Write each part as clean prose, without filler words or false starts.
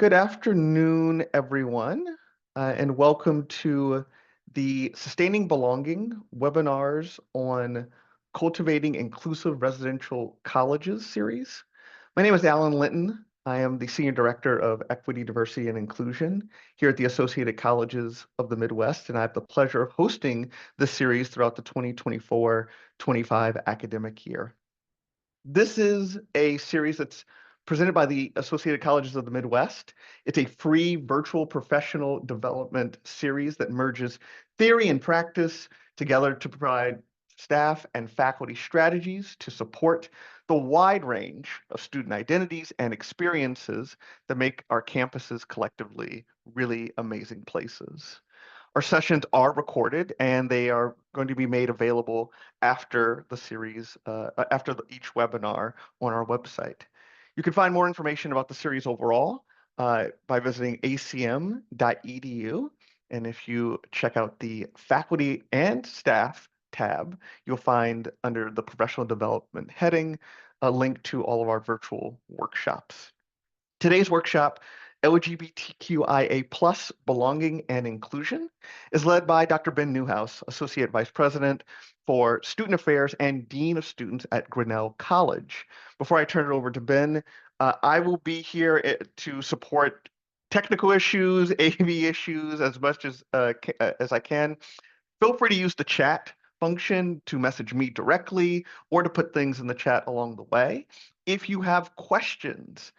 Good afternoon, everyone, and welcome to the Sustaining Belonging webinars on Cultivating Inclusive Residential Colleges series. My name is Alan Linton. I am the Senior Director of Equity, Diversity, and Inclusion here at the Associated Colleges of the Midwest, and I have the pleasure of hosting this series throughout the 2024-25 academic year. This is a series that's presented by the Associated Colleges of the Midwest. It's a free virtual professional development series that merges theory and practice together to provide staff and faculty strategies to support the wide range of student identities and experiences that make our campuses collectively really amazing places. Our sessions are recorded and they are going to be made available after the series, each webinar on our website. You can find more information about the series overall by visiting acm.edu. And if you check out the faculty and staff tab, you'll find under the professional development heading a link to all of our virtual workshops. Today's workshop, LGBTQIA+ Belonging and Inclusion, is led by Dr. Ben Newhouse, Associate Vice President for Student Affairs and Dean of Students at Grinnell College. Before I turn it over to Ben, I will be here to support technical issues, AV issues, as much as I can. Feel free to use the chat function to message me directly or to put things in the chat along the way. If you have questions,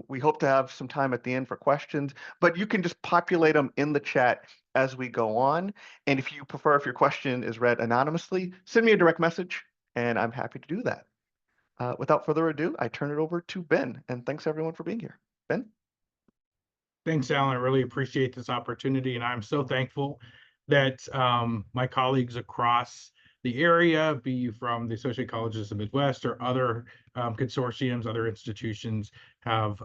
we hope to have some time at the end for questions, but you can just populate them in the chat as we go on. And if you prefer, if your question is read anonymously, send me a direct message and I'm happy to do that. Without further ado, I turn it over to Ben, and thanks everyone for being here. Ben? Thanks, Alan. I really appreciate this opportunity, and I'm so thankful that my colleagues across the area, be you from the Associated Colleges of the Midwest or other consortiums, other institutions, have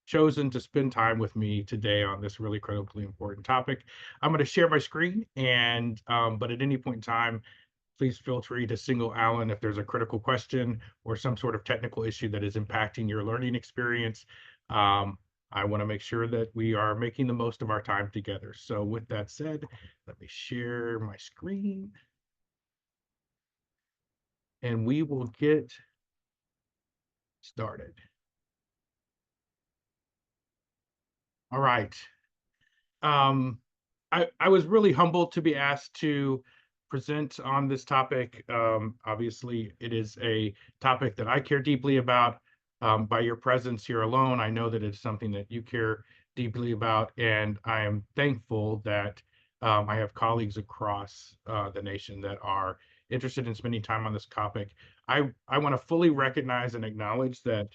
chosen to spend time with me today on this really critically important topic. I'm going to share my screen, and but at any point in time, please feel free to single Alan if there's a critical question or some sort of technical issue that is impacting your learning experience. I want to make sure that we are making the most of our time together. So with that said, let me share my screen. And we will get started. All right. I was really humbled to be asked to present on this topic. Obviously, it is a topic that I care deeply about. By your presence here alone, I know that it's something that you care deeply about, and I am thankful that I have colleagues across the nation that are interested in spending time on this topic. I want to fully recognize and acknowledge that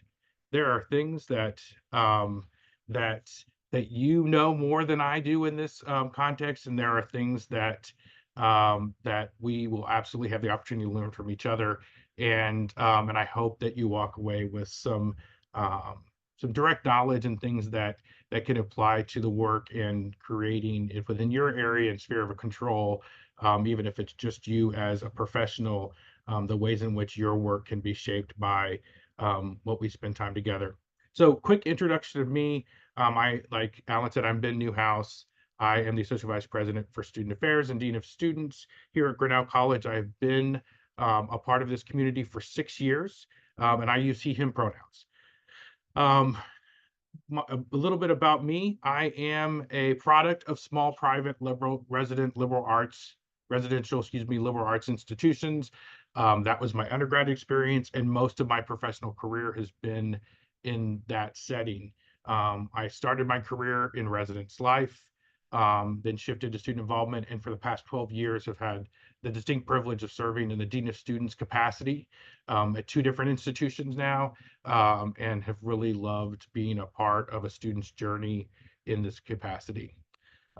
there are things that that you know more than I do in this context, and there are things that that we will absolutely have the opportunity to learn from each other. And I hope that you walk away with some direct knowledge and things that can apply to the work and creating it within your area and sphere of control, even if it's just you as a professional, the ways in which your work can be shaped by what we spend time together. So quick introduction of me. Like Alan said, I'm Ben Newhouse. I am the Associate Vice President for Student Affairs and Dean of Students here at Grinnell College. I've been a part of this community for 6 years, and I use he, him pronouns. A little bit about me. I am a product of small private liberal arts institutions. That was my undergrad experience, and most of my professional career has been in that setting. I started my career in residence life, then shifted to student involvement, and for the past 12 years have had the distinct privilege of serving in the Dean of Students capacity at 2 different institutions now, and have really loved being a part of a student's journey in this capacity.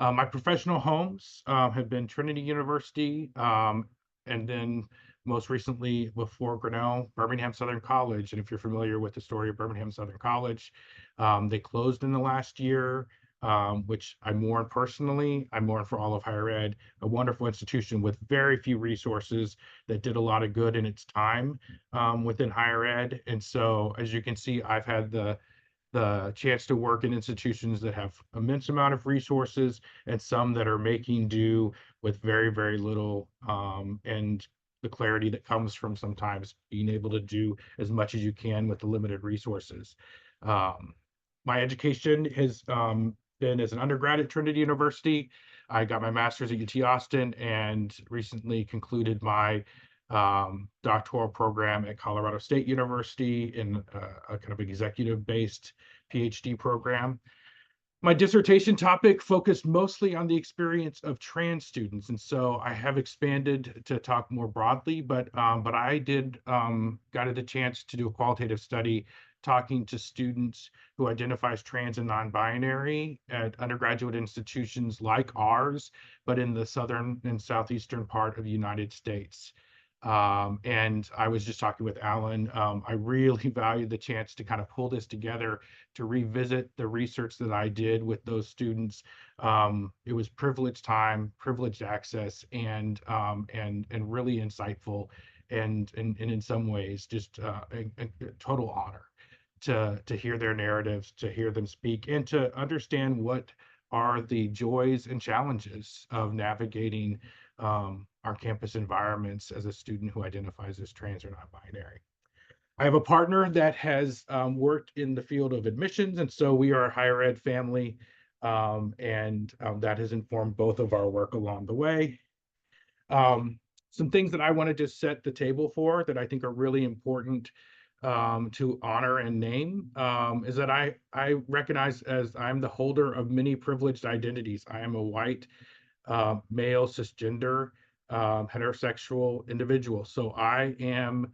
My professional homes have been Trinity University, and then most recently before Grinnell, Birmingham Southern College. And if you're familiar with the story of Birmingham Southern College, they closed in the last year, which I mourn personally. I mourn for all of higher ed, a wonderful institution with very few resources that did a lot of good in its time within higher ed. And so, as you can see, I've had the the chance to work in institutions that have immense amount of resources and some that are making do with very, very little, and the clarity that comes from sometimes being able to do as much as you can with the limited resources. Um, my education has been as an undergrad at Trinity University. I got my master's at UT Austin and recently concluded my doctoral program at Colorado State University in a kind of executive-based PhD program. My dissertation topic focused mostly on the experience of trans students, and so I have expanded to talk more broadly. But I did got the chance to do a qualitative study talking to students who identify as trans and non-binary at undergraduate institutions like ours, but in the southern and southeastern part of the United States. And I was just talking with Alan. I really valued the chance to kind of pull this together to revisit the research that I did with those students. It was privileged time, privileged access, and really insightful, and in some ways just a total honor to hear their narratives, to hear them speak, and to understand what are the joys and challenges of navigating our campus environments as a student who identifies as trans or non-binary. I have a partner that has worked in the field of admissions, and so we are a higher ed family, and that has informed both of our work along the way. Some things that I want to just set the table for that I think are really important to honor and name is that I recognize as I'm the holder of many privileged identities. I am a white male cisgender heterosexual individual. So I am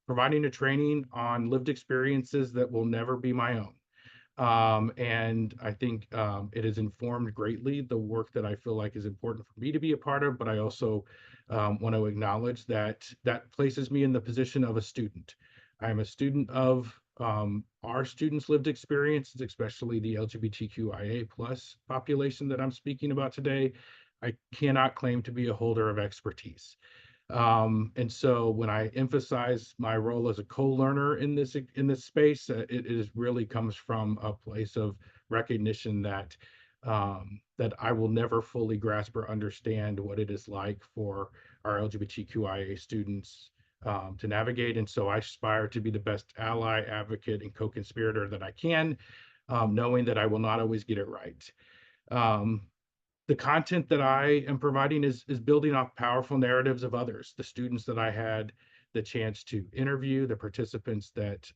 providing a training on lived experiences that will never be my own. And I think it has informed greatly the work that I feel like is important for me to be a part of, but I also want to acknowledge that that places me in the position of a student. I am a student of our students' lived experiences, especially the LGBTQIA plus population that I'm speaking about today. I cannot claim to be a holder of expertise. And so when I emphasize my role as a co-learner in this space, it is really comes from a place of recognition that that I will never fully grasp or understand what it is like for our LGBTQIA students to navigate. And so I aspire to be the best ally, advocate, and co-conspirator that I can, knowing that I will not always get it right. Um, the content that I am providing is building off powerful narratives of others, the students that I had the chance to interview, the participants that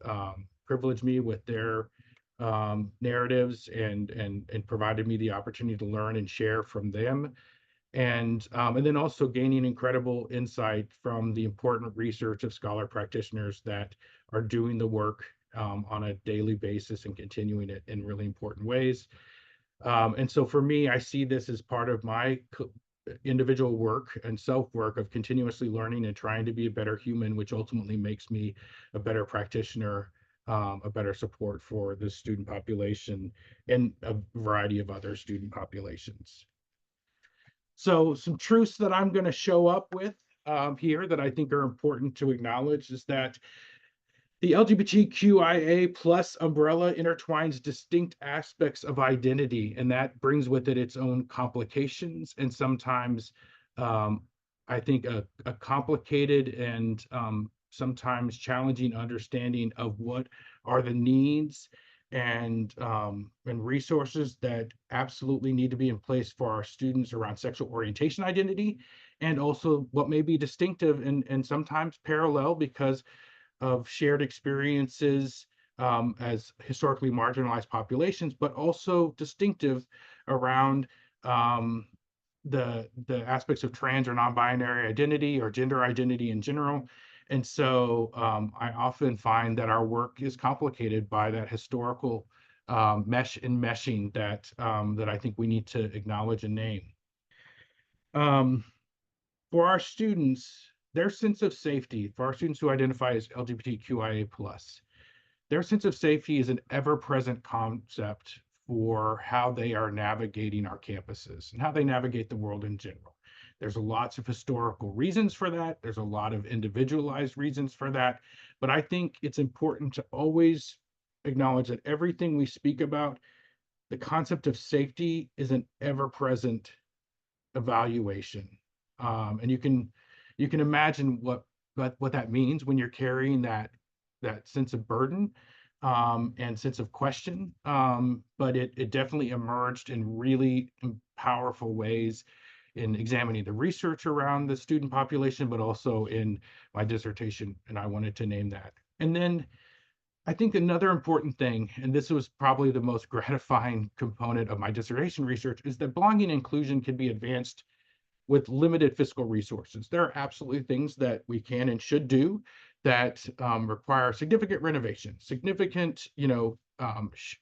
privileged me with their narratives and provided me the opportunity to learn and share from them, and then also gaining incredible insight from the important research of scholar practitioners that are doing the work on a daily basis and continuing it in really important ways. And so for me, I see this as part of my individual work and self work of continuously learning and trying to be a better human, which ultimately makes me a better practitioner, a better support for the student population and a variety of other student populations. So some truths that I'm going to show up with here that I think are important to acknowledge is that the LGBTQIA plus umbrella intertwines distinct aspects of identity, and that brings with it its own complications and sometimes, um, I think, a complicated and sometimes challenging understanding of what are the needs and resources that absolutely need to be in place for our students around sexual orientation identity, and also what may be distinctive and sometimes parallel because of shared experiences as historically marginalized populations, but also distinctive around um, the aspects of trans or non-binary identity or gender identity in general. And so I often find that our work is complicated by that historical meshing that I think we need to acknowledge and name. Um, for our students, their sense of safety, for our students who identify as LGBTQIA plus, their sense of safety is an ever-present concept for how they are navigating our campuses and how they navigate the world in general. There's lots of historical reasons for that. There's a lot of individualized reasons for that. But I think it's important to always acknowledge that everything we speak about, the concept of safety is an ever-present evaluation. And you can imagine what that means when you're carrying that sense of burden and sense of question. But it definitely emerged in really powerful ways in examining the research around the student population, but also in my dissertation, and I wanted to name that. And then I think another important thing, and this was probably the most gratifying component of my dissertation research, is that belonging and inclusion can be advanced with limited fiscal resources. There are absolutely things that we can and should do that require significant renovation, significant,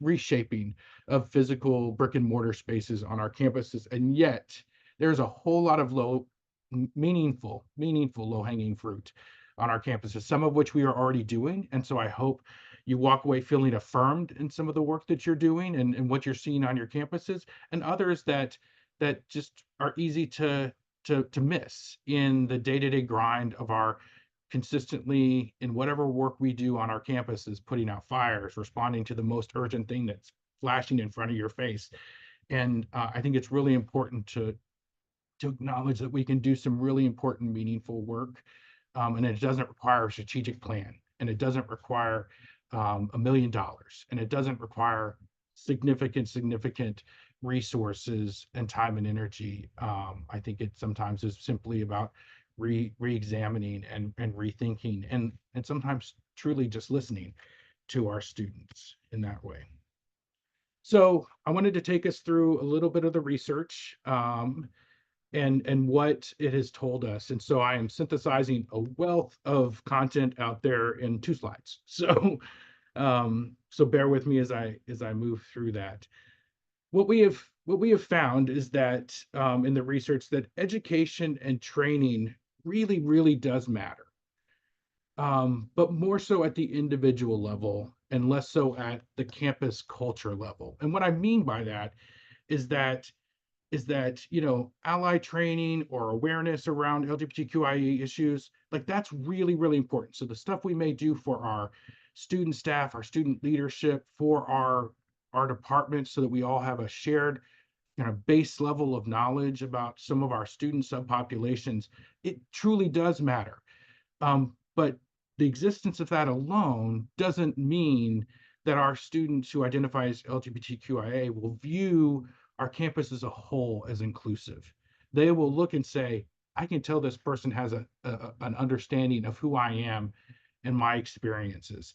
reshaping of physical brick and mortar spaces on our campuses. And yet there's a whole lot of meaningful low hanging fruit on our campuses, some of which we are already doing. And so I hope you walk away feeling affirmed in some of the work that you're doing and what you're seeing on your campuses, and others that just are easy to miss in the day-to-day grind of our consistently in whatever work we do on our campuses, putting out fires, responding to the most urgent thing that's flashing in front of your face. And I think it's really important to acknowledge that we can do some really important, meaningful work, and it doesn't require a strategic plan, and it doesn't require $1 million, and it doesn't require significant resources and time and energy. I think it sometimes is simply about re-examining and rethinking, and sometimes truly just listening to our students in that way. So I wanted to take us through a little bit of the research. And what it has told us. And so I am synthesizing a wealth of content out there in 2 slides. So bear with me as I move through that. What we have found is that in the research that education and training really does matter, but more so at the individual level and less so at the campus culture level. And what I mean by that is that ally training or awareness around LGBTQIA issues, like that's really important. So the stuff we may do for our student staff, our student leadership, for our departments, so that we all have a shared kind of base level of knowledge about some of our student subpopulations, it truly does matter. But the existence of that alone doesn't mean that our students who identify as LGBTQIA will view our campus as a whole as inclusive. They will look and say, I can tell this person has an understanding of who I am and my experiences.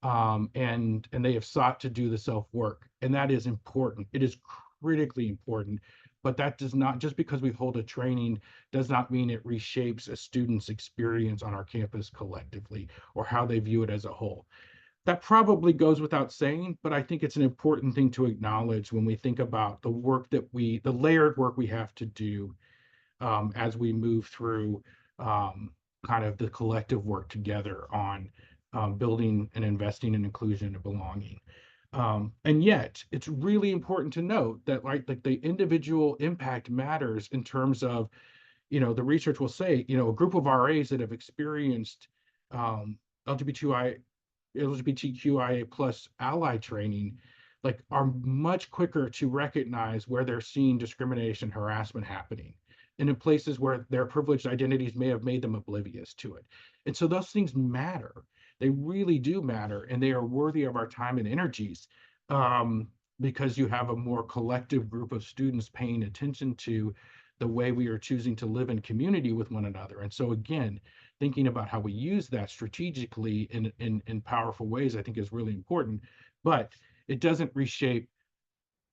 And they have sought to do the self work. And that is important. It is critically important. But that does not, just because we hold a training, does not mean it reshapes a student's experience on our campus collectively or how they view it as a whole. That probably goes without saying, but I think it's an important thing to acknowledge when we think about the layered work we have to do as we move through um, kind of the collective work together on building and investing in inclusion and belonging. And yet, it's really important to note that like the individual impact matters in terms of, the research will say, a group of RAs that have experienced um, LGBTQIA plus ally training, like are much quicker to recognize where they're seeing discrimination, harassment happening, and in places where their privileged identities may have made them oblivious to it. And so those things matter. They really do matter, and they are worthy of our time and energies, um, because you have a more collective group of students paying attention to the way we are choosing to live in community with one another. And so again, thinking about how we use that strategically in powerful ways, I think is really important. But it doesn't reshape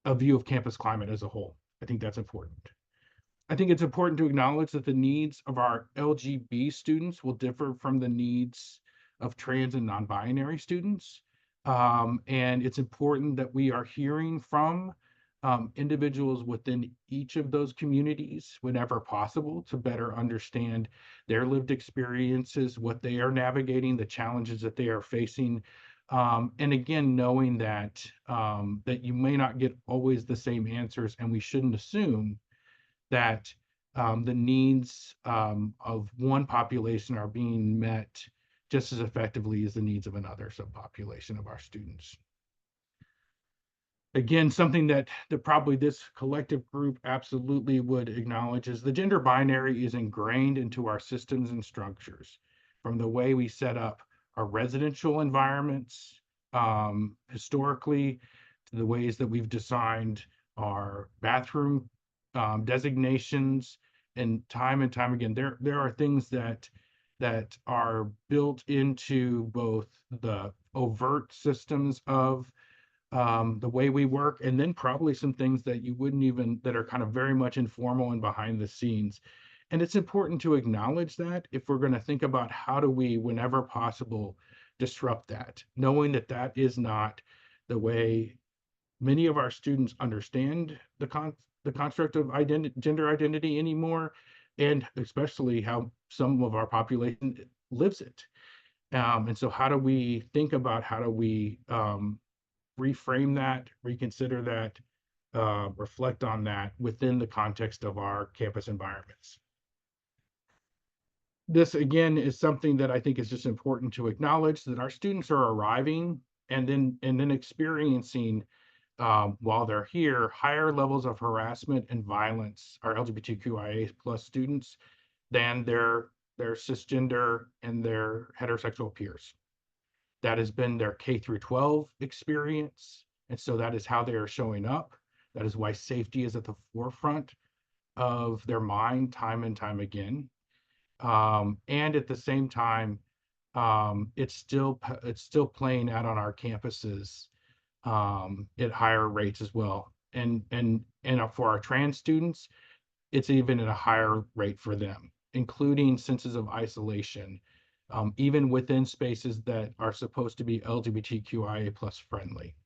a view of campus climate as a whole. I think that's important. I think it's important to acknowledge that the needs of our LGB students will differ from the needs of trans and non-binary students. And it's important that we are hearing from individuals within each of those communities whenever possible to better understand their lived experiences, what they are navigating, the challenges that they are facing. And again, knowing that you may not get always the same answers, and we shouldn't assume that the needs of one population are being met just as effectively as the needs of another subpopulation of our students. Again, something that probably this collective group absolutely would acknowledge is the gender binary is ingrained into our systems and structures, from the way we set up our residential environments, historically, to the ways that we've designed our bathroom designations, and time again, there are things that are built into both the overt systems of the way we work, and then probably some things that you wouldn't even that are kind of very much informal and behind the scenes. And it's important to acknowledge that if we're going to think about how do we, whenever possible, disrupt that, knowing that that is not the way many of our students understand the construct of gender identity anymore, and especially how some of our population lives it. And so, how do we think about how do we reframe that, reconsider that, reflect on that within the context of our campus environments. This again is something that I think is just important to acknowledge that our students are arriving and then experiencing while they're here higher levels of harassment and violence, our LGBTQIA plus students, than their cisgender and their heterosexual peers. That has been their K through 12 experience. And so that is how they are showing up. That is why safety is at the forefront of their mind time and time again. And at the same time, it's still playing out on our campuses at higher rates as well. And for our trans students, it's even at a higher rate for them, including senses of isolation, even within spaces that are supposed to be LGBTQIA plus friendly.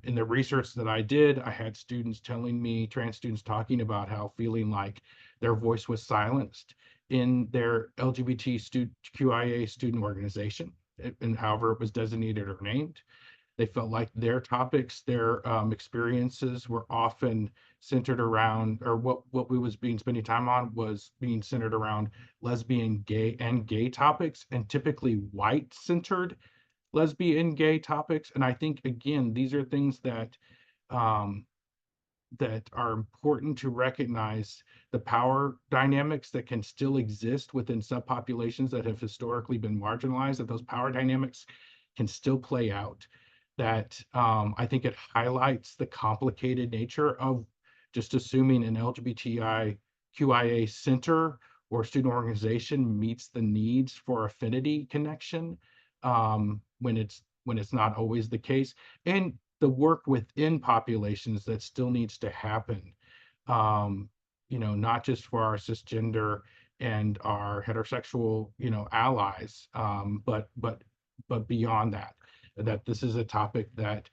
In the research that I did, I had students telling me, trans students talking about how feeling like their voice was silenced in their LGBTQIA student organization, and however it was designated or named. They felt like their topics, their experiences were often centered around, or what we was being spending time on was being centered around lesbian, gay topics, and typically white centered lesbian, gay topics. And I think again, these are things um, that are important to recognize the power dynamics that can still exist within subpopulations that have historically been marginalized, that those power dynamics can still play out. That I think it highlights the complicated nature of just assuming an LGBTIQIA center or student organization meets the needs for affinity connection, when it's not always the case, and the work within populations that still needs to happen, um, not just for our cisgender and our heterosexual, allies, but beyond that, that this is a topic that,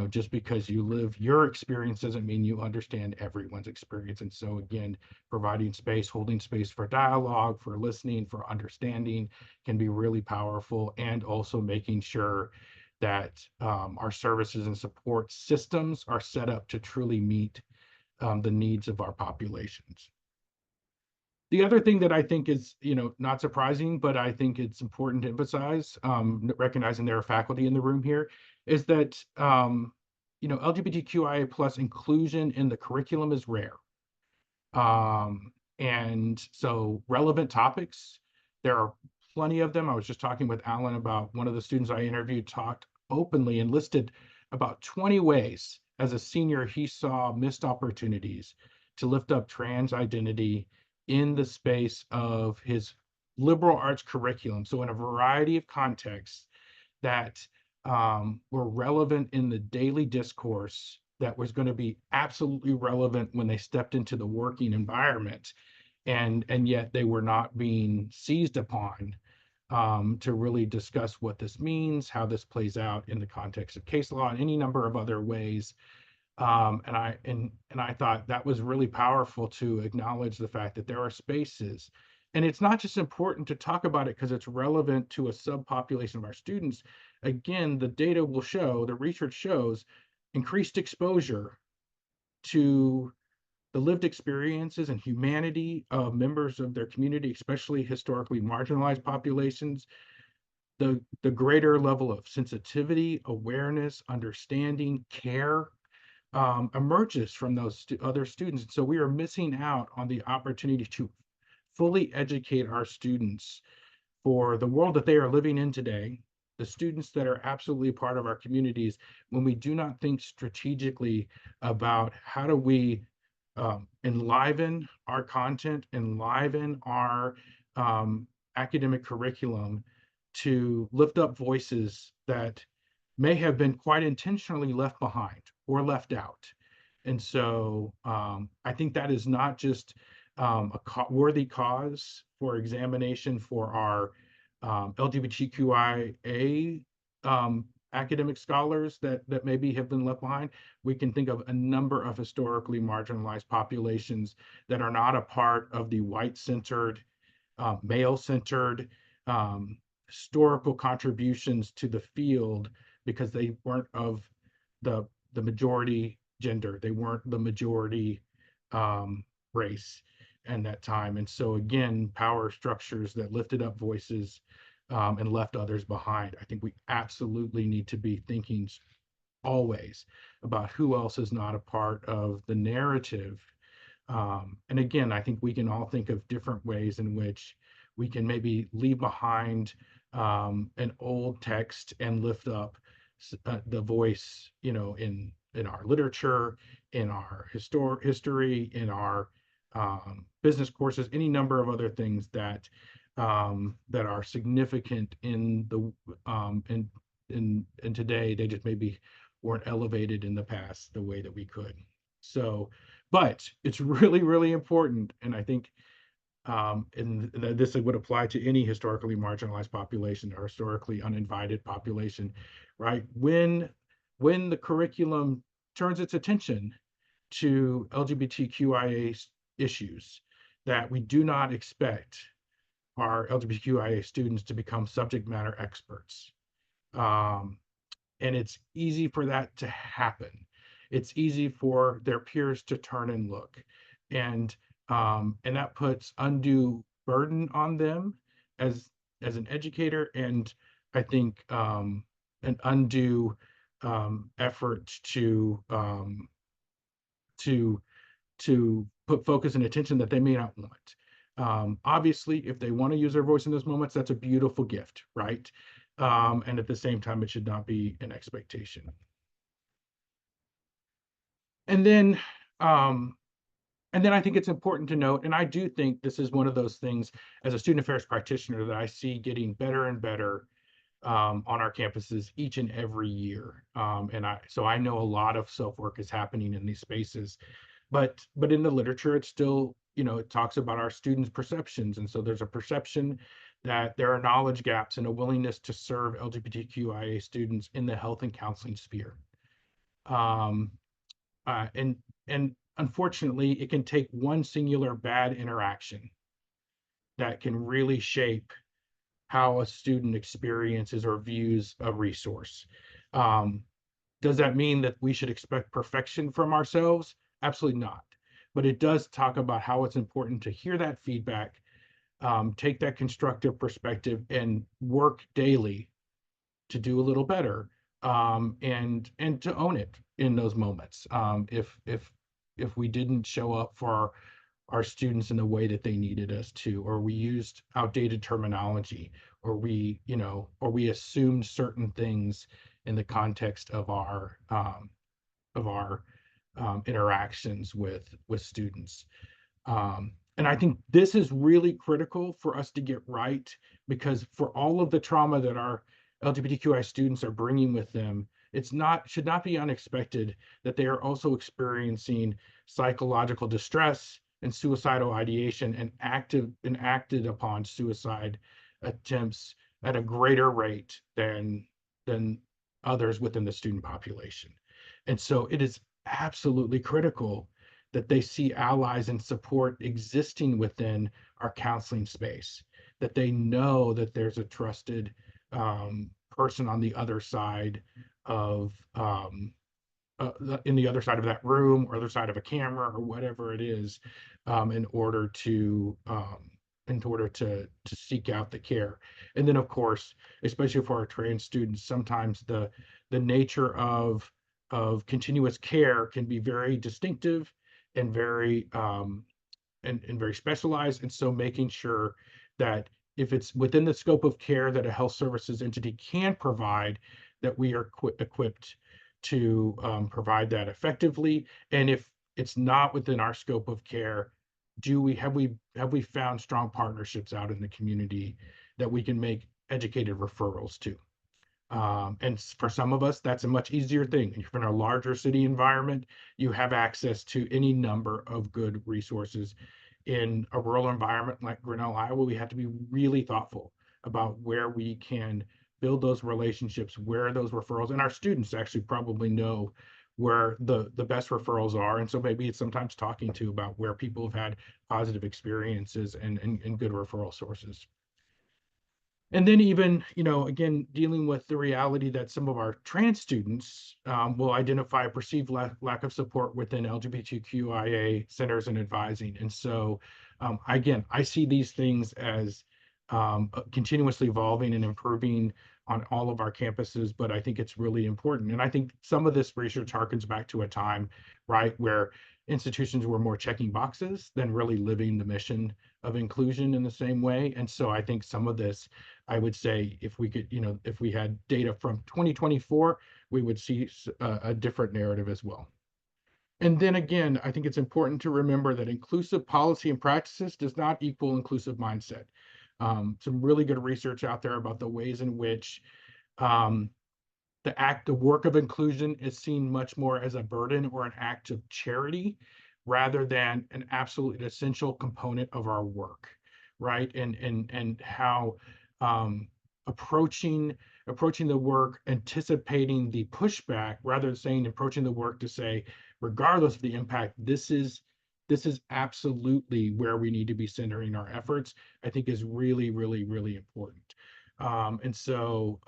just because you live your experience doesn't mean you understand everyone's experience. And so again, providing space, holding space for dialogue, for listening, for understanding can be really powerful, and also making sure that our services and support systems are set up to truly meet the needs of our populations. The other thing that I think is, not surprising, but I think it's important to emphasize, recognizing there are faculty in the room here, is that LGBTQIA plus inclusion in the curriculum is rare. And so relevant topics, there are plenty of them. I was just talking with Alan about one of the students I interviewed talked openly and listed about 20 ways as a senior he saw missed opportunities to lift up trans identity in the space of his liberal arts curriculum. So in a variety of contexts that were relevant in the daily discourse, that was going to be absolutely relevant when they stepped into the working environment, and yet they were not being seized upon to really discuss what this means, how this plays out in the context of case law, and any number of other ways. And I thought that was really powerful to acknowledge the fact that there are spaces, and it's not just important to talk about it because it's relevant to a subpopulation of our students. Again, the data will show, the research shows, increased exposure to the lived experiences and humanity of members of their community, especially historically marginalized populations, the greater level of sensitivity, awareness, understanding, care emerges from those other students. So we are missing out on the opportunity to fully educate our students for the world that they are living in today, the students that are absolutely part of our communities, when we do not think strategically about how do we enliven our content, enliven our academic curriculum to lift up voices that may have been quite intentionally left behind or left out. And so I think that is not just worthy cause for examination for our LGBTQIA academic scholars that maybe have been left behind. We can think of a number of historically marginalized populations that are not a part of the white-centered, male-centered historical contributions to the field because they weren't of the majority gender. They weren't the majority race in that time. And so again, power structures that lifted up voices and left others behind. I think we absolutely need to be thinking always about who else is not a part of the narrative. And again, I think we can all think of different ways in which we can maybe leave behind an old text and lift up the voice, in our literature, in our history, in our business courses, any number of other things that are significant in the in today. They just maybe weren't elevated in the past the way that we could. So, but it's really, really important, and I think and this would apply to any historically marginalized population or historically uninvited population, right? When the curriculum turns its attention to LGBTQIA issues, that we do not expect our LGBTQIA students to become subject matter experts. Um, and it's easy for that to happen. It's easy for their peers to turn and look, and and that puts undue burden on them as an educator, and I think an undue effort to put focus and attention that they may not want. Obviously, if they want to use their voice in those moments, that's a beautiful gift, right? And at the same time, it should not be an expectation. And then, um, and then I think it's important to note, and I do think this is one of those things as a student affairs practitioner that I see getting better and better on our campuses each and every year. So I know a lot of self work is happening in these spaces, but in the literature, it's still, it talks about our students' perceptions, and so there's a perception that there are knowledge gaps and a willingness to serve LGBTQIA students in the health and counseling sphere. Um, uh, and and unfortunately, it can take one singular bad interaction that can really shape how a student experiences or views a resource. Um, does that mean that we should expect perfection from ourselves? Absolutely not. But it does talk about how it's important to hear that feedback, take that constructive perspective, and work daily to do a little better, and to own it in those moments. If we didn't show up for our students in the way that they needed us to, or we used outdated terminology, or we assumed certain things in the context of our interactions with students. And I think this is really critical for us to get right, because for all of the trauma that our LGBTQI students are bringing with them, should not be unexpected that they are also experiencing psychological distress and suicidal ideation and acted upon suicide attempts at a greater rate than others within the student population. And so it is absolutely critical that they see allies and support existing within our counseling space, that they know that there's a trusted person on the other side of in the other side of that room or other side of a camera or whatever it is, in order to in order to seek out the care. And then, of course, especially for our trans students, sometimes the nature of continuous care can be very distinctive and very and very specialized. And so making sure that if it's within the scope of care that a health services entity can provide, that we are equipped to provide that effectively. And if it's not within our scope of care, do we have we found strong partnerships out in the community that we can make educated referrals to? And for some of us, that's a much easier thing. If you're in a larger city environment, you have access to any number of good resources. In a rural environment like Grinnell, Iowa, we have to be really thoughtful about where we can build those relationships, where those referrals, and our students actually probably know where the best referrals are. And so maybe it's sometimes talking to about where people have had positive experiences and good referral sources. And then even, again, dealing with the reality that some of our trans students will identify a perceived lack of support within LGBTQIA centers and advising. And so, again, I see these things as continuously evolving and improving on all of our campuses, but I think it's really important. And I think some of this research harkens back to a time, right, where institutions were more checking boxes than really living the mission of inclusion in the same way. And so I think some of this, I would say, if we could, if we had data from 2024, we would see a different narrative as well. And then again, I think it's important to remember that inclusive policy and practices does not equal inclusive mindset. Some really good research out there about the ways in which um, the work of inclusion is seen much more as a burden or an act of charity rather than an absolutely essential component of our work, right? And how um, approaching approaching the work, anticipating the pushback rather than saying approaching the work to say, regardless of the impact, this is absolutely where we need to be centering our efforts, I think is really, really, really important. And so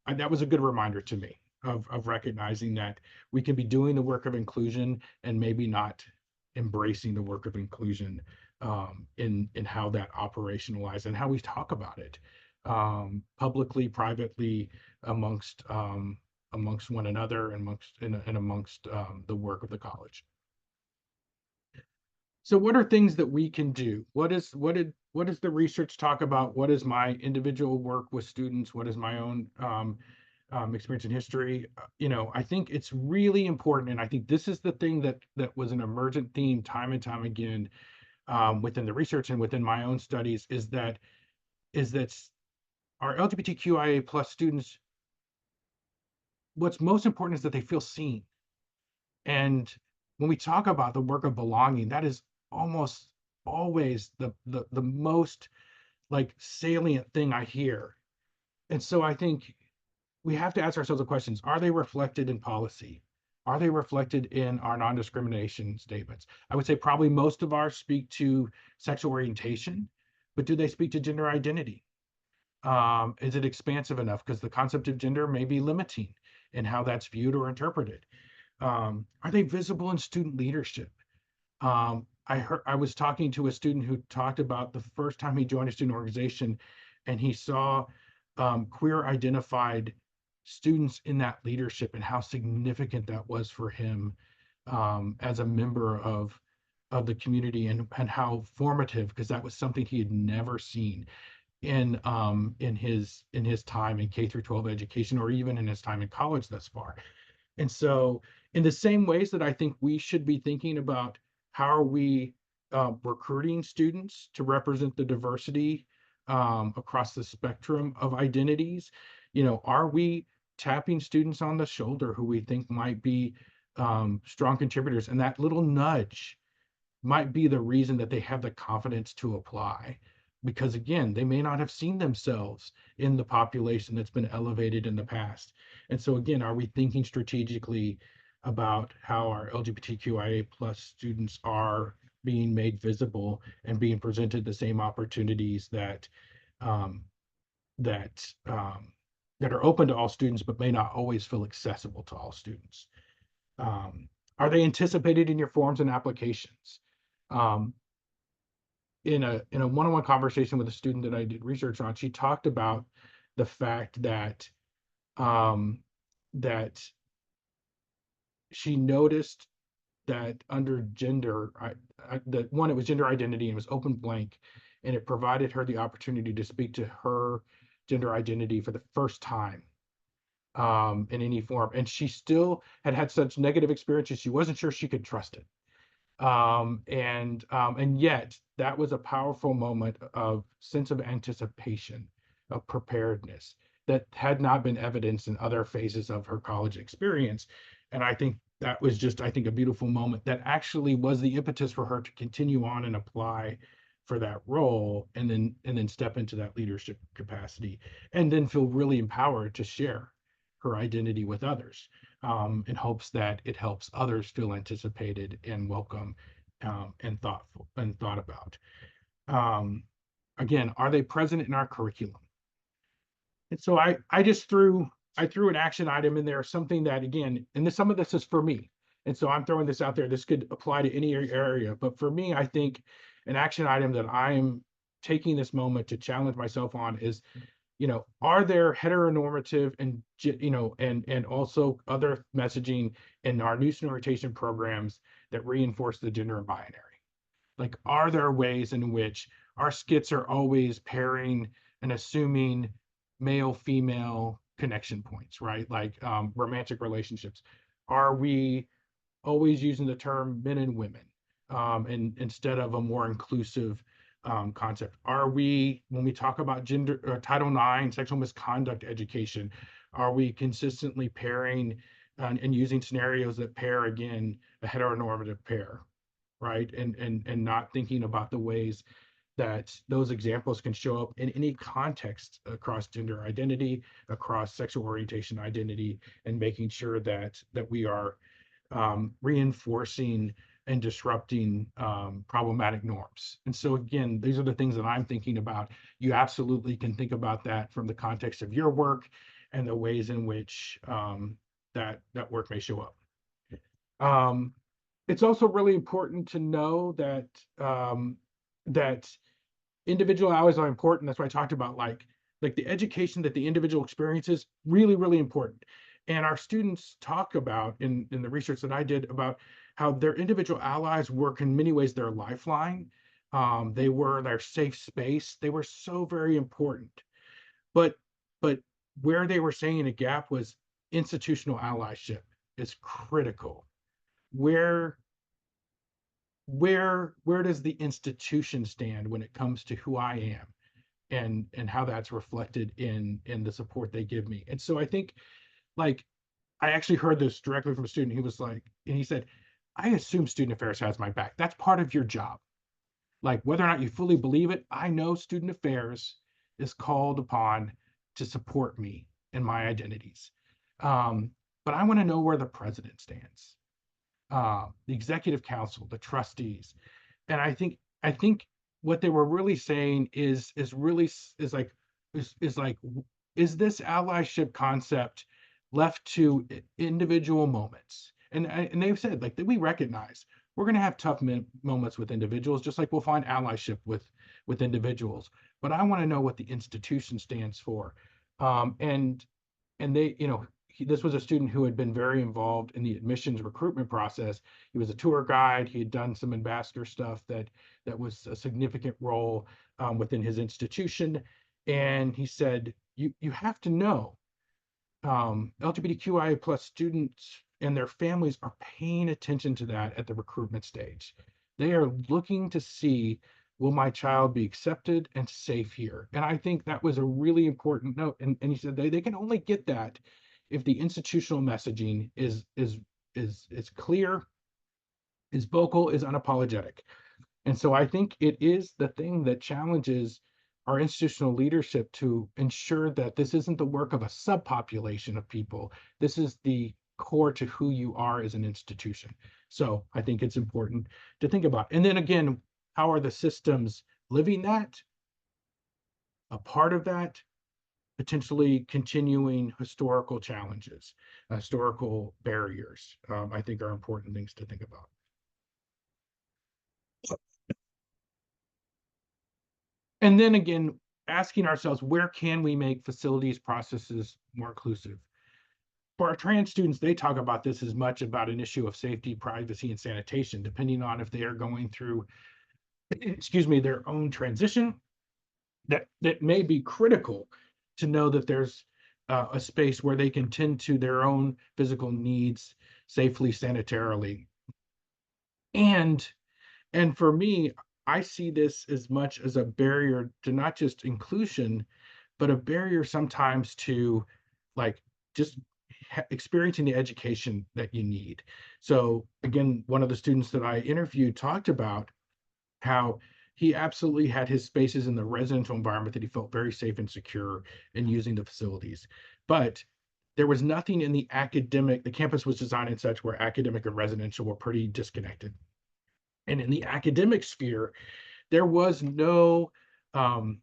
and that was a good reminder to me of recognizing that we can be doing the work of inclusion and maybe not embracing the work of inclusion in how that operationalized and how we talk about it publicly, privately, amongst amongst one another and amongst the work of the college. So what are things that we can do? What does the research talk about? What is my individual work with students? What is my own experience in history? I think it's really important, and I think this is the thing that was an emergent theme time and time again within the research and within my own studies is that our LGBTQIA plus students, what's most important is that they feel seen. And when we talk about the work of belonging, that is almost always the most like salient thing I hear. And so I think we have to ask ourselves the questions: are they reflected in policy? Are they reflected in our non-discrimination statements? I would say probably most of ours speak to sexual orientation, but do they speak to gender identity? Is it expansive enough? Because the concept of gender may be limiting in how that's viewed or interpreted. Are they visible in student leadership? I was talking to a student who talked about the first time he joined a student organization, and he saw queer identified students in that leadership and how significant that was for him as a member of the community, and how formative, because that was something he had never seen in his time in K through 12 education, or even in his time in college thus far. And so, in the same ways that I think we should be thinking about how are we recruiting students to represent the diversity across the spectrum of identities, are we tapping students on the shoulder who we think might be strong contributors, and that little nudge might be the reason that they have the confidence to apply, because again, they may not have seen themselves in the population that's been elevated in the past. And so again, are we thinking strategically about how our LGBTQIA plus students are being made visible and being presented the same opportunities um, that that are open to all students but may not always feel accessible to all students? um, are they anticipated in your forms and applications? um, in a one-on-one conversation with a student that I did research on, she talked about the fact that um, that she noticed that under gender, that one, it was gender identity and it was open blank, and it provided her the opportunity to speak to her gender identity for the first time in any form. And she still had such negative experiences, she wasn't sure she could trust it. And yet that was a powerful moment of sense of anticipation, of preparedness that had not been evidenced in other phases of her college experience. And I think that was just, I think, a beautiful moment that actually was the impetus for her to continue on and apply for that role, and then step into that leadership capacity, and then feel really empowered to share her identity with others, in hopes that it helps others feel anticipated and welcome, and thoughtful and thought about. Um, Again, are they present in our curriculum? And so I threw an action item in there, something that, again, and some of this is for me. And so I'm throwing this out there. This could apply to any area, but for me, I think an action item that I'm taking this moment to challenge myself on is, are there heteronormative and and also other messaging in our news and orientation programs that reinforce the gender binary? Like, are there ways in which our skits are always pairing and assuming male female connection points, right? Like, romantic relationships. Are we always using the term men and women, and instead of a more inclusive concept? Are we, when we talk about gender, Title IX, sexual misconduct education, are we consistently pairing and using scenarios that pair, again, a heteronormative pair, right? And not thinking about the ways that those examples can show up in any context across gender identity, across sexual orientation identity, and making sure that we are reinforcing and disrupting problematic norms. And so, again, these are the things that I'm thinking about. You absolutely can think about that from the context of your work and the ways in which that work may show up. Um, it's also really important to know that individual hours are important. That's why I talked about, like the education that the individual experiences, really, really important. And our students talk about, in the research that I did, about how their individual allies work in many ways their lifeline. They were their safe space. They were so very important. But but where they were saying a gap was institutional allyship is critical. Where where does the institution stand when it comes to who I am, and how that's reflected in the support they give me? And so I think, like, I actually heard this directly from a student. He was like, and he said, I assume student affairs has my back. That's part of your job. Like, whether or not you fully believe it, I know student affairs is called upon to support me and my identities. Um, but I want to know where the president stands, the executive council, the trustees. And I think what they were really saying is really is like is like is this allyship concept left to individual moments? And they've said, like, that we recognize we're going to have tough moments with individuals, just like we'll find allyship with individuals. But I want to know what the institution stands for, and they, this was a student who had been very involved in the admissions recruitment process. He was a tour guide. He had done some ambassador stuff that was a significant role within his institution. And he said, you have to know, LGBTQIA plus students and their families are paying attention to that at the recruitment stage. They are looking to see, will my child be accepted and safe here? And I think that was a really important note. And he said they can only get that if the institutional messaging is clear, is vocal, is unapologetic. And so I think it is the thing that challenges our institutional leadership to ensure that this isn't the work of a subpopulation of people. This is the core to who you are as an institution. So I think it's important to think about. And then again, how are the systems living that? A part of that, potentially continuing historical challenges, historical barriers, I think are important things to think about. And then again, asking ourselves, where can we make facilities processes more inclusive? For our trans students, they talk about this as much about an issue of safety, privacy, and sanitation, depending on if they are going through, excuse me, their own transition. That may be critical to know that there's a space where they can tend to their own physical needs safely, sanitarily, and and for me, I see this as much as a barrier to not just inclusion, but a barrier sometimes to like just experiencing the education that you need. So again, one of the students that I interviewed talked about how he absolutely had his spaces in the residential environment that he felt very safe and secure in using the facilities. But there was nothing in the campus was designed in such where academic and residential were pretty disconnected. And in the academic sphere, there was no um,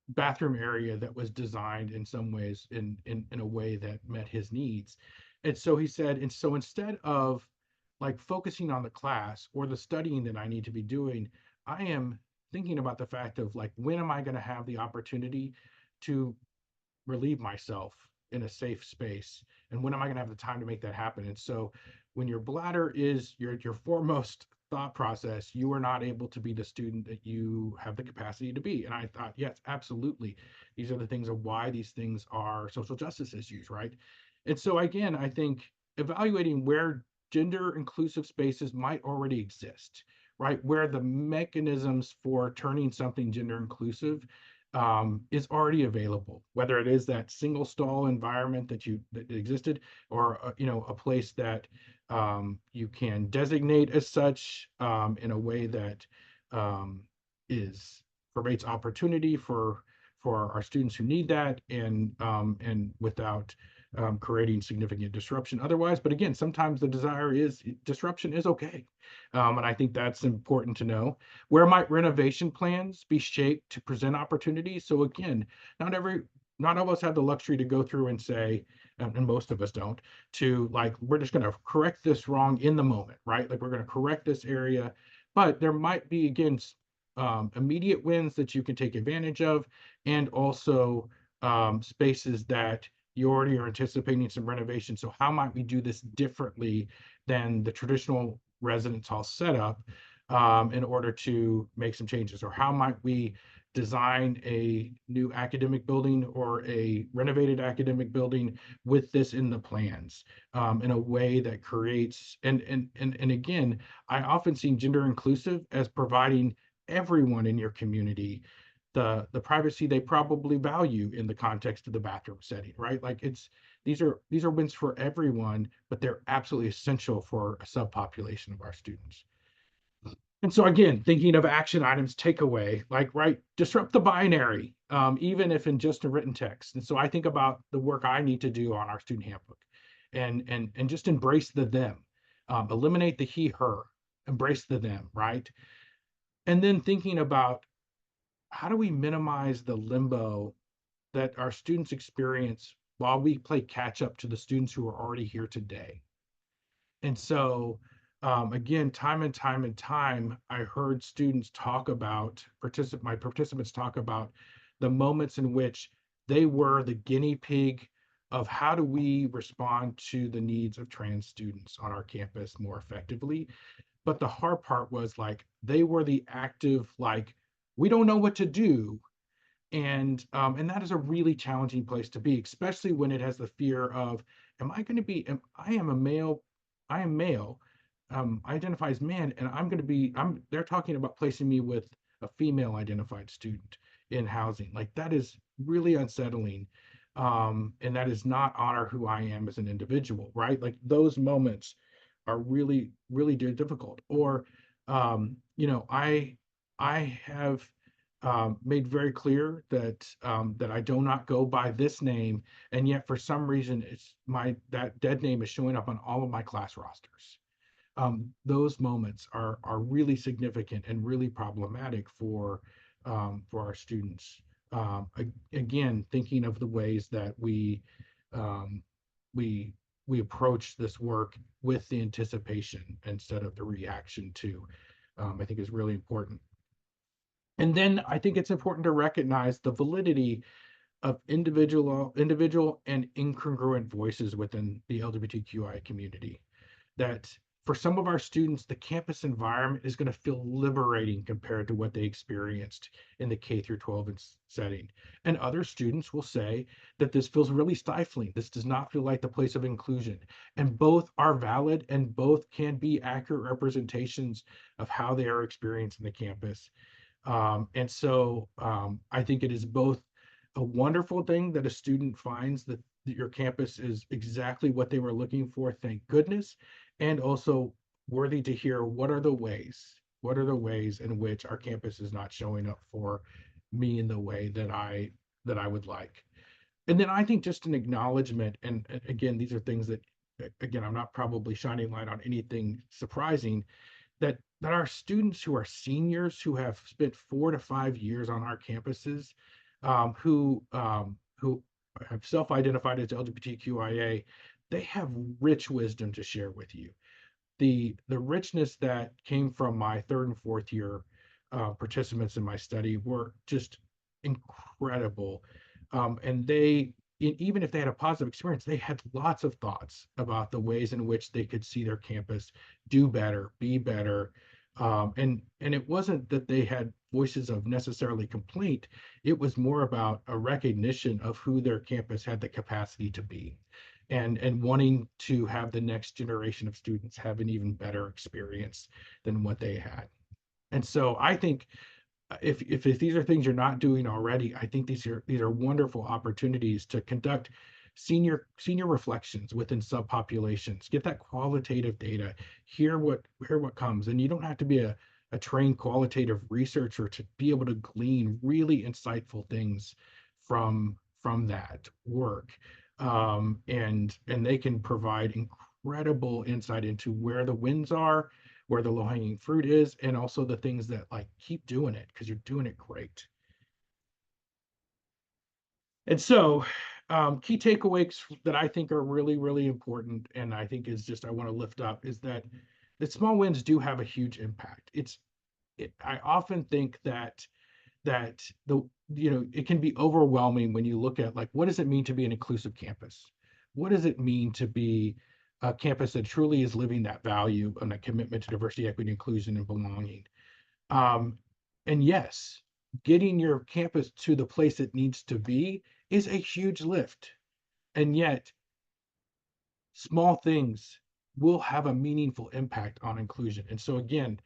bathroom area that was designed in some ways in a way that met his needs. And so he said, and so instead of like focusing on the class or the studying that I need to be doing, I am thinking about the fact of like, when am I going to have the opportunity to relieve myself in a safe space, and when am I going to have the time to make that happen? And so when your bladder is your foremost thought process, you are not able to be the student that you have the capacity to be. And I thought, yes, absolutely, these are the things of why these things are social justice issues, right? And so again, I think evaluating where gender inclusive spaces might already exist, right, where the mechanisms for turning something gender inclusive is already available, whether it is that single stall environment that existed, or a place that you can designate as such in a way that um, is provides opportunity for our students who need that, and without creating significant disruption otherwise. But again, sometimes the desire is disruption is okay, and I think that's important to know. Where might renovation plans be shaped to present opportunities? So again, not every not all of us have the luxury to go through and say, and most of us don't, to like, we're just going to correct this wrong in the moment, right? Like we're going to correct this area, but there might be again immediate wins that you can take advantage of, and also spaces that you already are anticipating some renovation. So how might we do this differently than the traditional residence hall setup, in order to make some changes? Or how might we design a new academic building or a renovated academic building with this in the plans, in a way that creates, and again, I often see gender inclusive as providing everyone in your community the privacy they probably value in the context of the bathroom setting, right? Like these are wins for everyone, but they're absolutely essential for a subpopulation of our students. And so again, thinking of action items, takeaway, like, right, disrupt the binary, even if in just a written text. And so I think about the work I need to do on our student handbook, and just embrace the them, eliminate the he, her, embrace the them, right? And then thinking about how do we minimize the limbo that our students experience while we play catch up to the students who are already here today. And so, again, time and time and time, I heard students talk about, my participants talk about the moments in which they were the guinea pig of how do we respond to the needs of trans students on our campus more effectively. But the hard part was like they were the active, like, we don't know what to do, and that is a really challenging place to be, especially when it has the fear of, am I going to be? I am a male. I am male. I identify as man, and I'm going to be. I'm. They're talking about placing me with a female identified student in housing. Like that is really unsettling, and that is not honor who I am as an individual, right? Like those moments are really, really difficult. Or, I have made very clear that I do not go by this name, and yet for some reason it's that dead name is showing up on all of my class rosters. Those moments are really significant and really problematic for our students. Again, thinking of the ways that um, we we approach this work with the anticipation instead of the reaction to, I think is really important. And then I think it's important to recognize the validity of individual and incongruent voices within the LGBTQI community. That for some of our students, the campus environment is going to feel liberating compared to what they experienced in the K through 12 setting. And other students will say that this feels really stifling. This does not feel like the place of inclusion. And both are valid and both can be accurate representations of how they are experiencing the campus. I think it is both a wonderful thing that a student finds that your campus is exactly what they were looking for, thank goodness, and also worthy to hear what are the ways in which our campus is not showing up for me in the way that I would like. And then I think just an acknowledgement, and again, these are things that again, I'm not probably shining light on anything surprising, that our students who are seniors who have spent 4 to 5 years on our campuses, who have self-identified as LGBTQIA, they have rich wisdom to share with you. The richness that came from my third and fourth year participants in my study were just incredible, and even if they had a positive experience, they had lots of thoughts about the ways in which they could see their campus do better, be better. And it wasn't that they had voices of necessarily complaint. It was more about a recognition of who their campus had the capacity to be, and wanting to have the next generation of students have an even better experience than what they had. And so I think if these are things you're not doing already, I think these are wonderful opportunities to conduct senior reflections within subpopulations. Get that qualitative data, hear what comes, and you don't have to be a trained qualitative researcher to be able to glean really insightful things from that work. And they can provide incredible insight into where the wins are, where the low hanging fruit is, and also the things that like keep doing it because you're doing it great. And so, key takeaways that I think are really, really important, and I think is just I want to lift up is that small wins do have a huge impact. I often think that it can be overwhelming when you look at like what does it mean to be an inclusive campus? What does it mean to be a campus that truly is living that value and that commitment to diversity, equity, inclusion, and belonging? Um, and yes, getting your campus to the place it needs to be is a huge lift. And yet, small things will have a meaningful impact on inclusion. And so again,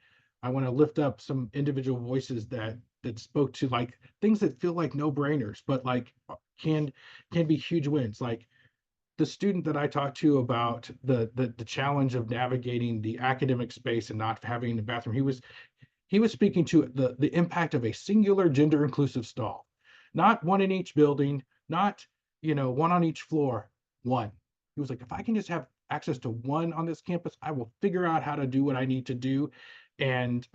I want to lift up some individual voices that spoke to like things that feel like no-brainers, but like can can be huge wins. Like the student that I talked to about the challenge of navigating the academic space and not having the bathroom. He was speaking to the impact of a singular gender inclusive stall, not one in each building, not one on each floor, one. He was like, if I can just have access to one on this campus, I will figure out how to do what I need to do, and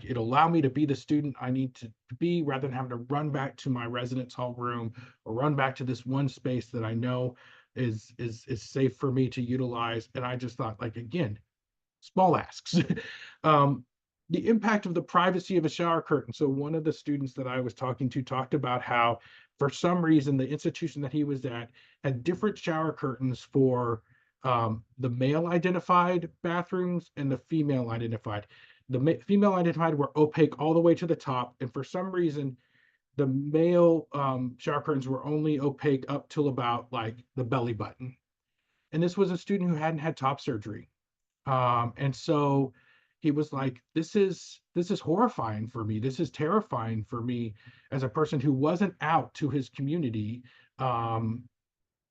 it'll allow me to be the student I need to be rather than having to run back to my residence hall room or run back to this one space that I know is safe for me to utilize. And I just thought, like, again, small asks. um, the impact of the privacy of a shower curtain. So one of the students that I was talking to talked about how, for some reason, the institution that he was at had different shower curtains for the male identified bathrooms and the female identified. The female identified were opaque all the way to the top, and for some reason, the male shower curtains were only opaque up till about like the belly button. And this was a student who hadn't had top surgery, and so he was like, this is horrifying for me. This is terrifying for me as a person who wasn't out to his community um,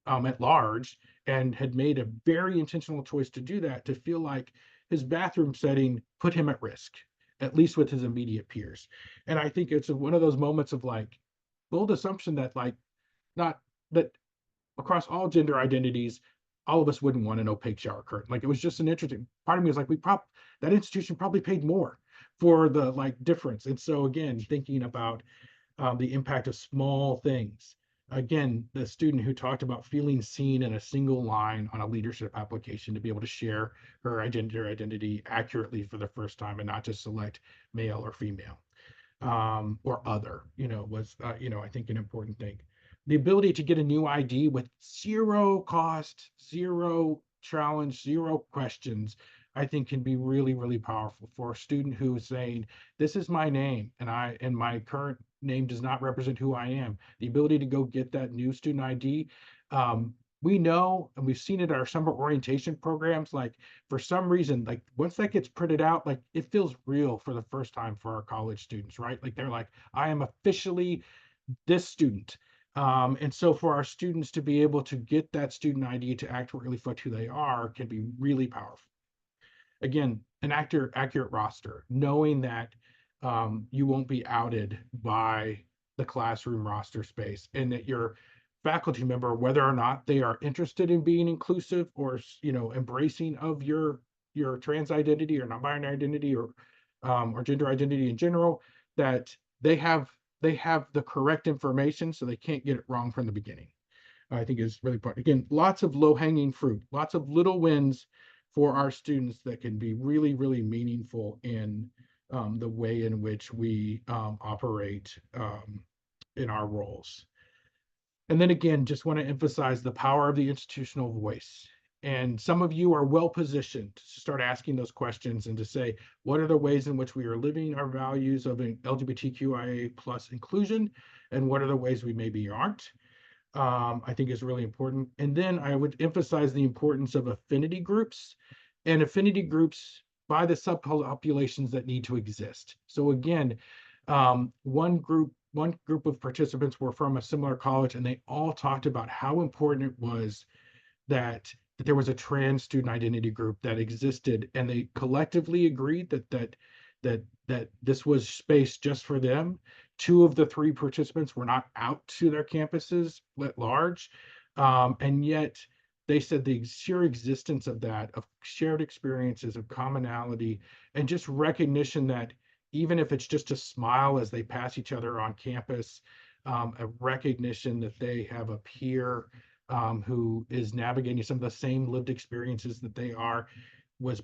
at large and had made a very intentional choice to do that, to feel like his bathroom setting put him at risk, at least with his immediate peers. And I think it's one of those moments of like bold assumption that like not that across all gender identities, all of us wouldn't want an opaque shower curtain. Like it was just an interesting part of me was like, that institution probably paid more for the like difference. And so again, thinking about the impact of small things. Again, the student who talked about feeling seen in a single line on a leadership application to be able to share her identity accurately for the first time and not just select male or female. or other, was, I think an important thing. The ability to get a new ID with zero cost, zero challenge, zero questions, I think can be really, really powerful for a student who is saying, this is my name and my current name does not represent who I am. The ability to go get that new student ID. We know, and we've seen it at our summer orientation programs, like for some reason, like once that gets printed out, like it feels real for the first time for our college students, right? Like they're like, I am officially this student. And so for our students to be able to get that student ID to accurately reflect who they are can be really powerful. Again, an accurate roster, knowing that you won't be outed by the classroom roster space, and that your faculty member, whether or not they are interested in being inclusive or embracing of your trans identity or non-binary identity or gender identity in general, that they have they have the correct information so they can't get it wrong from the beginning. I think is really important. Again, lots of low hanging fruit, lots of little wins for our students that can be really, really meaningful in the way in which we operate in our roles. And then again, just want to emphasize the power of the institutional voice. And some of you are well positioned to start asking those questions and to say, what are the ways in which we are living our values of LGBTQIA plus inclusion? And what are the ways we maybe aren't? I think is really important. And then I would emphasize the importance of affinity groups and affinity groups by the subpopulations that need to exist. So again, one group of participants were from a similar college, and they all talked about how important it was that there was a trans student identity group that existed, and they collectively agreed that this was space just for them. Two of the three participants were not out to their campuses at large, and yet they said the sheer existence of that, of shared experiences, of commonality, and just recognition that even if it's just a smile as they pass each other on campus, a recognition that they have a peer who is navigating some of the same lived experiences that they are, was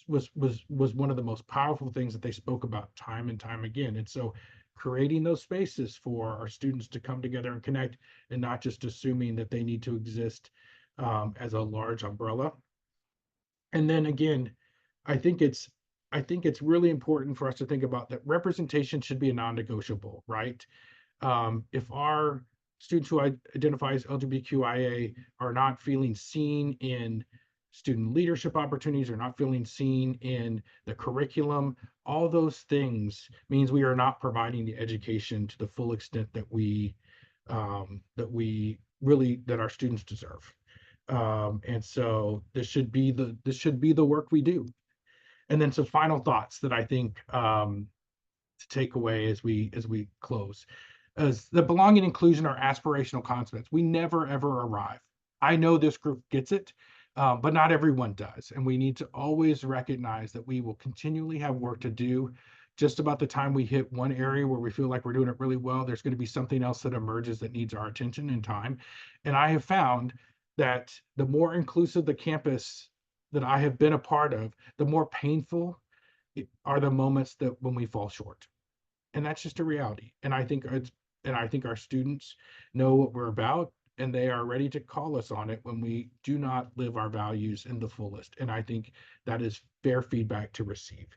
was one of the most powerful things that they spoke about time and time again. And so creating those spaces for our students to come together and connect, and not just assuming that they need to exist as a large umbrella. And then again, I think it's I think it's really important for us to think about that representation should be a non-negotiable, right? If our students who identify as LGBTQIA are not feeling seen in student leadership opportunities, or not feeling seen in the curriculum, all those things means we are not providing the education to the full extent that our students deserve. And so this should be the work we do. And then some final thoughts that I think to take away as we close. As the belonging inclusion are aspirational concepts. We never ever arrive. I know this group gets it, but not everyone does. And we need to always recognize that we will continually have work to do. Just about the time we hit one area where we feel like we're doing it really well, there's going to be something else that emerges that needs our attention and time. And I have found that the more inclusive the campus that I have been a part of, the more painful are the moments that when we fall short. And that's just a reality. And I think our students know what we're about, and they are ready to call us on it when we do not live our values in the fullest. And I think that is fair feedback to receive.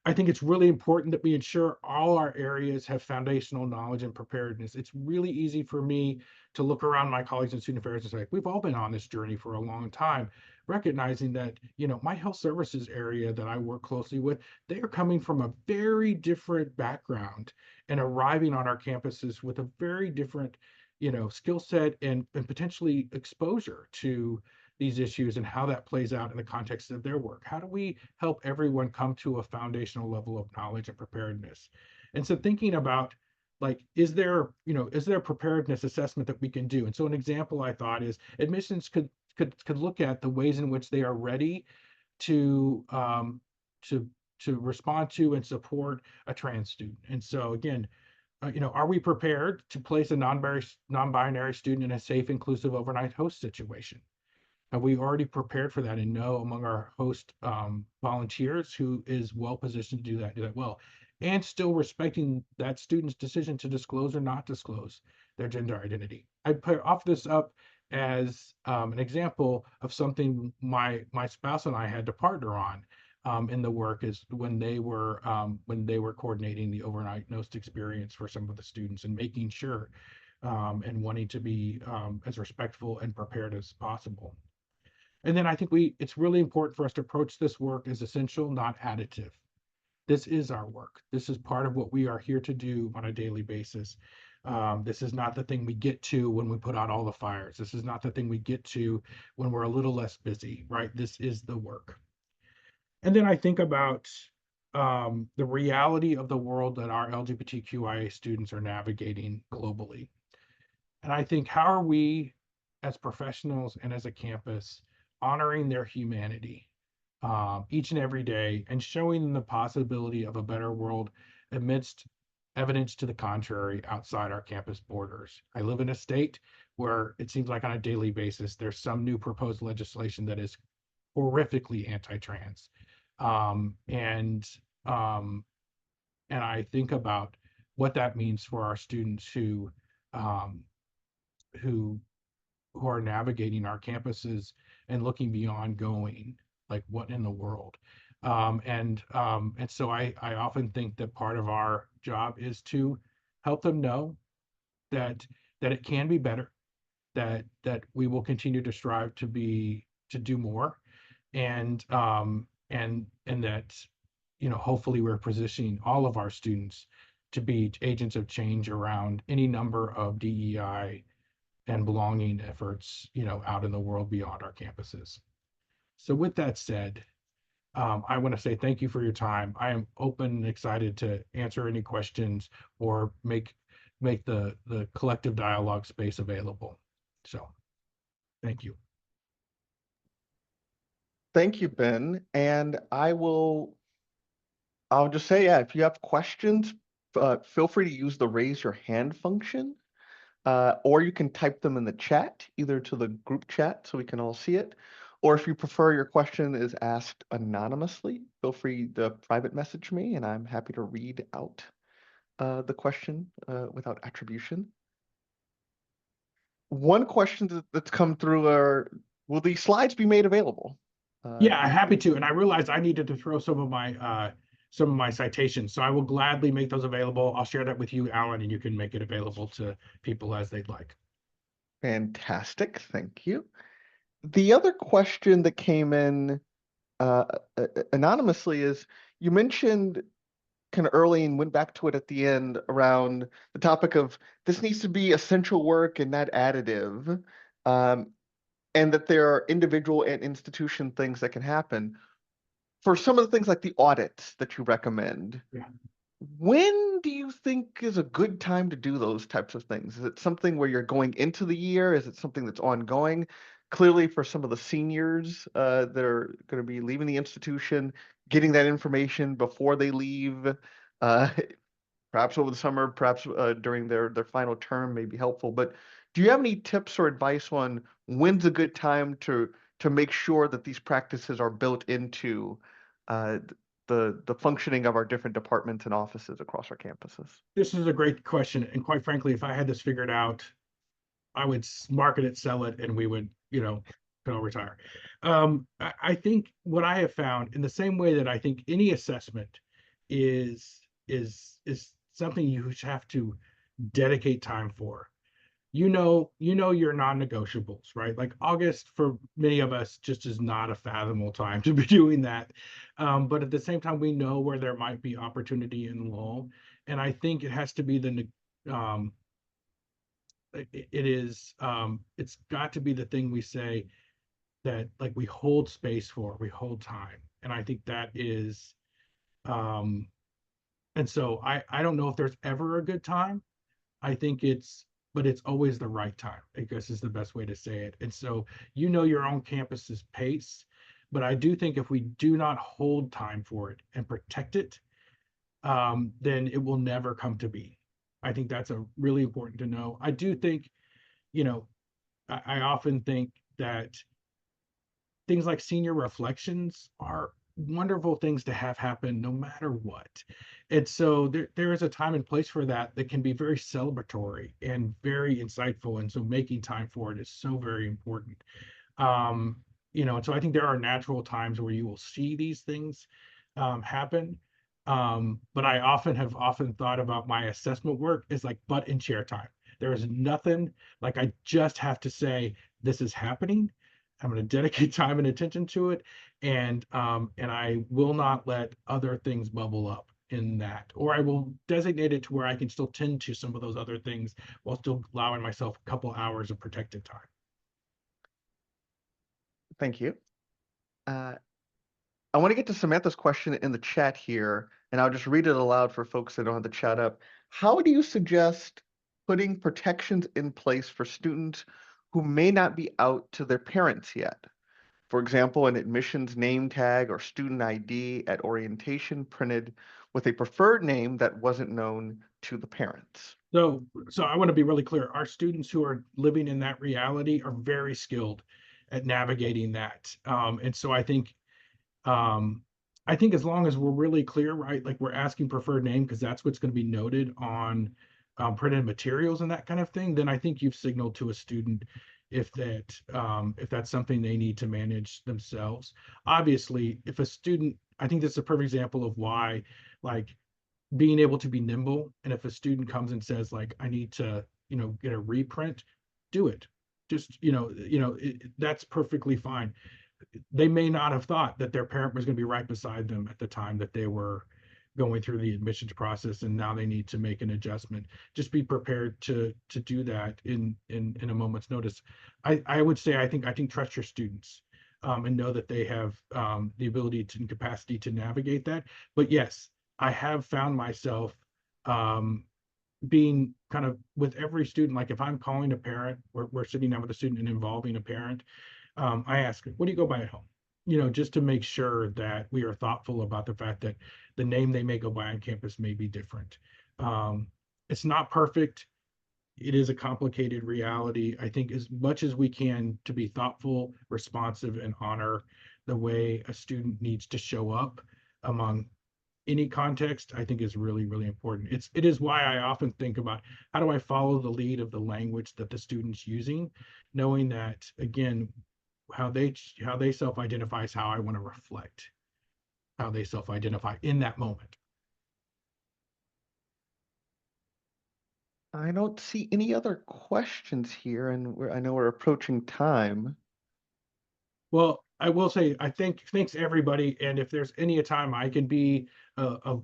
I think it's really important that we ensure all our areas have foundational knowledge and preparedness. It's really easy for me to look around my colleagues in student affairs and say, we've all been on this journey for a long time, recognizing that, my health services area that I work closely with, they are coming from a very different background and arriving on our campuses with a very different, skill set and potentially exposure to these issues and how that plays out in the context of their work. How do we help everyone come to a foundational level of knowledge and preparedness? And so thinking about, like, is there a preparedness assessment that we can do? And so an example I thought is admissions could look at the ways in which they are ready to to to respond to and support a trans student. And so again, are we prepared to place a non-binary student in a safe, inclusive overnight host situation? Have we already prepared for that and know among our host volunteers who is well positioned to do that well? and still respecting that student's decision to disclose or not disclose their gender identity. Offer this up as an example of something my spouse and I had to partner on in the work is when they were coordinating the overnight NOST experience for some of the students and making sure and wanting to be as respectful and prepared as possible. And then I think it's really important for us to approach this work as essential, not additive. This is our work. This is part of what we are here to do on a daily basis. This is not the thing we get to when we put out all the fires. This is not the thing we get to when we're a little less busy, right? This is the work. And then I think about the reality of the world that our LGBTQIA students are navigating globally. And I think, how are we as professionals and as a campus honoring their humanity each and every day and showing them the possibility of a better world amidst evidence to the contrary outside our campus borders? I live in a state where it seems like on a daily basis there's some new proposed legislation that is horrifically anti-trans. Um, and um, and I think about what that means for our students um, who who are navigating our campuses and looking beyond going like what in the world. And so I often think that part of our job is to help them know that it can be better, that we will continue to strive to do more, and that hopefully we're positioning all of our students to be agents of change around any number of DEI and belonging efforts, out in the world beyond our campuses. So with that said, I want to say thank you for your time. I am open and excited to answer any questions or make the collective dialogue space available. So thank you. Thank you, Ben. And I'll just say, yeah, if you have questions, feel free to use the raise your hand function, or you can type them in the chat, either to the group chat so we can all see it, or if you prefer your question is asked anonymously, feel free to private message me and I'm happy to read out the question without attribution. One question that's come through are, will these slides be made available? Yeah, I'm happy to. And I realized I needed to throw some of my citations. So I will gladly make those available. I'll share that with you, Alan, and you can make it available to people as they'd like. Fantastic, thank you. The other question that came in uh, anonymously is, you mentioned kind of early and went back to it at the end around the topic of this needs to be essential work and not additive, um, and that there are individual and institution things that can happen. For some of the things like the audits that you recommend, Yeah. when do you think is a good time to do those types of things? Is it something where you're going into the year? Is it something that's ongoing? Clearly, for some of the seniors that are going to be leaving the institution, getting that information before they leave, uh, perhaps over the summer, perhaps during their final term may be helpful. But do you have any tips or advice on when's a good time to make sure that these practices are built into uh, the functioning of our different departments and offices across our campuses? This is a great question. And quite frankly, if I had this figured out, I would market it, sell it, and we would, go retire. I think what I have found, in the same way that I think any assessment is something you have to dedicate time for. Your non-negotiables, right? Like August for many of us just is not a fathomable time to be doing that. But at the same time, we know where there might be opportunity and lull. And I think it has to be um, it's got to be the thing we say that like we hold space for, we hold time. And I think that is um and so I don't know if there's ever a good time. I think but it's always the right time, I guess is the best way to say it. And so your own campus's pace, but I do think if we do not hold time for it and protect it, then it will never come to be. I think that's a really important to know. I do think, you know, I often think that things like senior reflections are wonderful things to have happen no matter what. And so there is a time and place for that that can be very celebratory and very insightful. And so making time for it is so very important. Um, and so I think there are natural times where you will see these things happen. But I often thought about my assessment work as like butt and chair time. There is nothing like I just have to say this is happening. I'm going to dedicate time and attention to it, and I will not let other things bubble up in that, or I will designate it to where I can still tend to some of those other things while still allowing myself a couple hours of protected time. Thank you. Uh, I want to get to Samantha's question in the chat here, and I'll just read it aloud for folks that don't have the chat up. How do you suggest putting protections in place for students who may not be out to their parents yet? For example, an admissions name tag or student ID at orientation printed with a preferred name that wasn't known to the parents. So I want to be really clear. Our students who are living in that reality are very skilled at navigating that. And so um, I think as long as we're really clear, right, like we're asking preferred name because that's what's going to be noted on printed materials and that kind of thing, then I think you've signaled to a student if that's something they need to manage themselves. Obviously, if a student, I think that's a perfect example of why, like being able to be nimble. And if a student comes and says like, I need to, get a reprint, do it. Just, that's perfectly fine. They may not have thought that their parent was going to be right beside them at the time that they were going through the admissions process, and now they need to make an adjustment. Just be prepared to do that in a moment's notice. I would say I think trust your students, and know that they have the ability and capacity to navigate that. But yes, I have found myself um, being kind of with every student, like if I'm calling a parent, we're sitting down with a student and involving a parent, I ask, what do you go by at home? Just to make sure that we are thoughtful about the fact that the name they may go by on campus may be different. Um, it's not perfect. It is a complicated reality. I think as much as we can to be thoughtful, responsive, and honor the way a student needs to show up among any context, I think is really, really important. It is why I often think about how do I follow the lead of the language that the student's using, knowing that again, how they self-identify is how I want to reflect how they self-identify in that moment. I don't see any other questions here, and I know we're approaching time. Well, I will say I thanks everybody, and if there's any time I can be a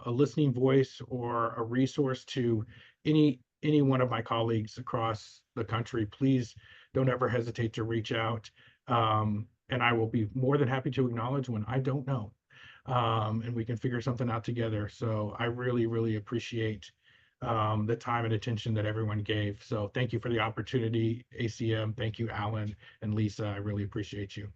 listening voice or a resource to any one of my colleagues across the country, please don't ever hesitate to reach out. And I will be more than happy to acknowledge when I don't know, and we can figure something out together. So I really, really appreciate the time and attention that everyone gave. So thank you for the opportunity, ACM. Thank you, Alan and Lisa. I really appreciate you.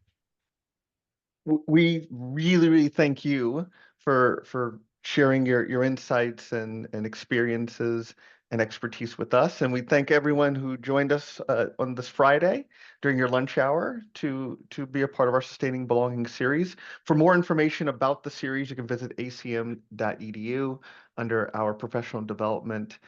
We really, really thank you for sharing your insights and experiences and expertise with us. And we thank everyone who joined us on this Friday during your lunch hour to be a part of our Sustaining Belonging series. For more information about the series, you can visit acm.edu under our professional development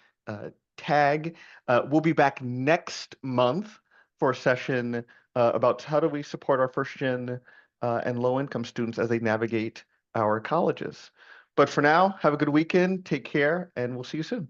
tag. We'll be back next month for a session about how do we support our first gen and low-income students as they navigate our colleges. But for now, have a good weekend, take care, and we'll see you soon.